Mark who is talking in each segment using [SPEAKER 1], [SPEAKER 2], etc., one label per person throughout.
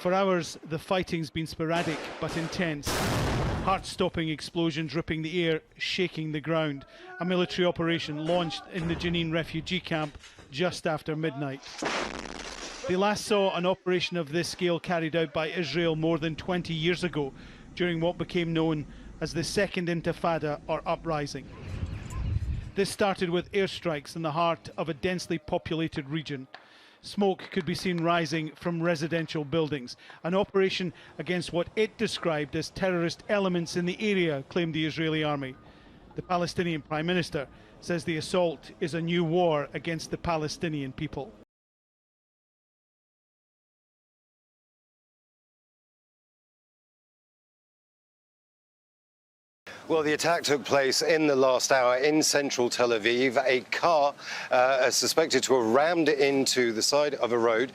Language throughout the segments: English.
[SPEAKER 1] For hours, the fighting's been sporadic but intense. Heart-stopping explosions ripping the air, shaking the ground. A military operation launched in the Jenin refugee camp just after midnight. They last saw an operation of this scale carried out by Israel more than 20 years ago, during what became known as the Second Intifada, or uprising. This started with airstrikes in the heart of a densely populated region. Smoke could be seen rising from residential buildings. An operation against what it described as terrorist elements in the area, claimed the Israeli army. The Palestinian Prime Minister says the assault is a new war against the Palestinian people.
[SPEAKER 2] Well, the attack took place in the last hour in central Tel Aviv. A car is suspected to have rammed into the side of a road,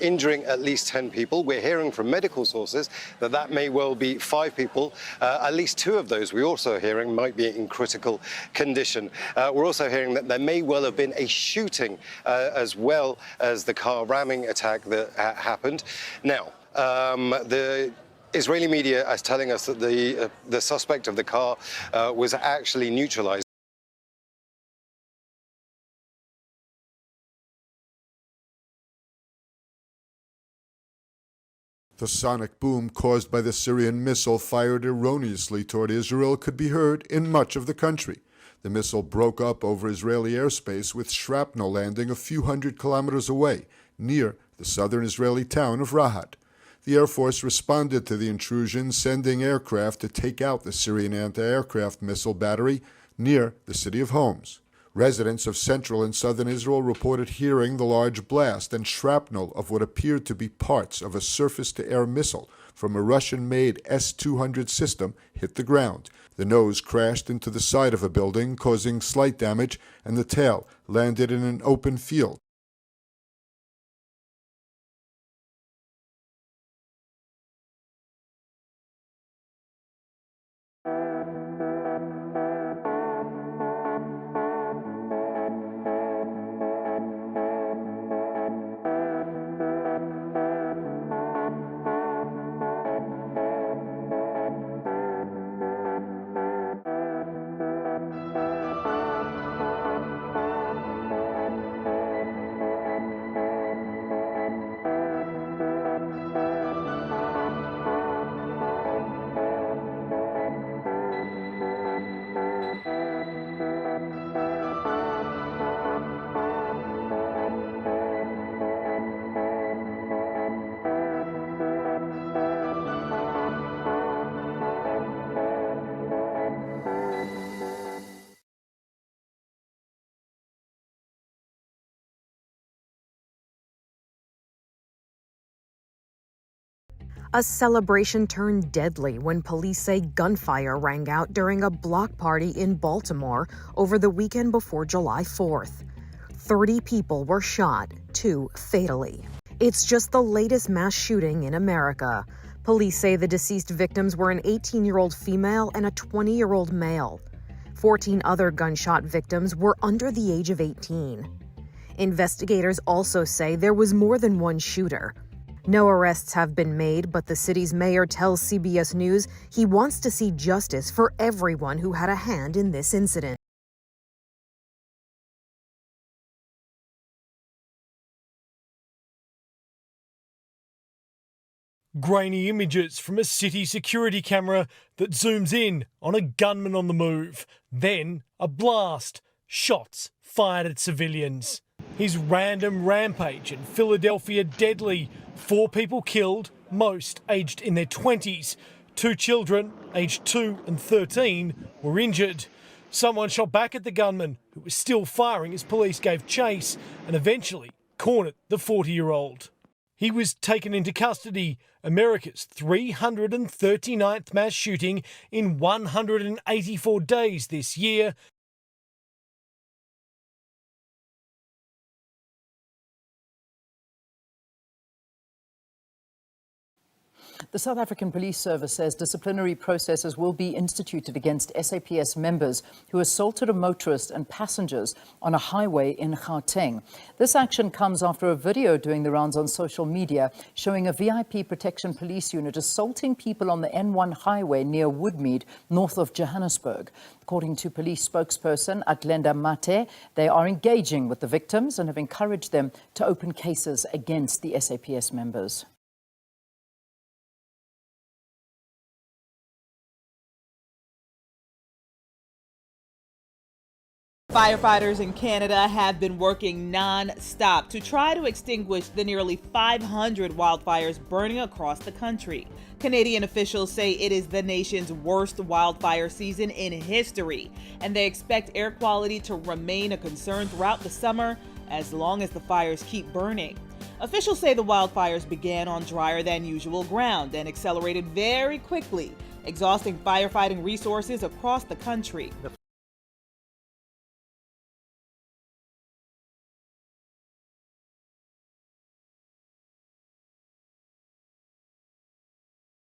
[SPEAKER 2] injuring at least 10 people. We're hearing from medical sources that may well be 5 people. At least 2 of those, we're also hearing, might be in critical condition. We're also hearing that there may well have been a shooting as well as the car ramming attack that happened. Now, the Israeli media is telling us that the suspect of the car was actually neutralized.
[SPEAKER 3] The sonic boom caused by the Syrian missile fired erroneously toward Israel could be heard in much of the country. The missile broke up over Israeli airspace, with shrapnel landing a few hundred kilometers away, near the southern Israeli town of Rahat. The Air Force responded to the intrusion, sending aircraft to take out the Syrian anti-aircraft missile battery near the city of Homs. Residents of central and southern Israel reported hearing the large blast and shrapnel of what appeared to be parts of a surface-to-air missile from a Russian-made S-200 system hit the ground. The nose crashed into the side of a building, causing slight damage, and the tail landed in an open field.
[SPEAKER 4] A celebration turned deadly when police say gunfire rang out during a block party in Baltimore over the weekend before July 4th. 30 people were shot, 2 fatally. It's just the latest mass shooting in America. Police say the deceased victims were an 18-year-old female and a 20-year-old male. 14 other gunshot victims were under the age of 18. Investigators also say there was more than one shooter. No arrests have been made, but the city's mayor tells CBS News he wants to see justice for everyone who had a hand in this incident.
[SPEAKER 5] Grainy images from a city security camera that zooms in on a gunman on the move. Then a blast. Shots fired at civilians. His random rampage in Philadelphia deadly. 4 people killed, most aged in their 20s. 2 children, aged 2 and 13, were injured. Someone shot back at the gunman, who was still firing as police gave chase and eventually cornered the 40-year-old. He was taken into custody, America's 339th mass shooting in 184 days this year.
[SPEAKER 6] The South African Police Service says disciplinary processes will be instituted against SAPS members who assaulted a motorist and passengers on a highway in Gauteng. This action comes after a video doing the rounds on social media showing a VIP protection police unit assaulting people on the N1 highway near Woodmead, north of Johannesburg. According to police spokesperson Atlenda Mate, they are engaging with the victims and have encouraged them to open cases against the SAPS members.
[SPEAKER 7] Firefighters in Canada have been working non-stop to try to extinguish the nearly 500 wildfires burning across the country. Canadian officials say it is the nation's worst wildfire season in history, and they expect air quality to remain a concern throughout the summer as long as the fires keep burning. Officials say the wildfires began on drier than usual ground and accelerated very quickly, exhausting firefighting resources across the country.
[SPEAKER 8] The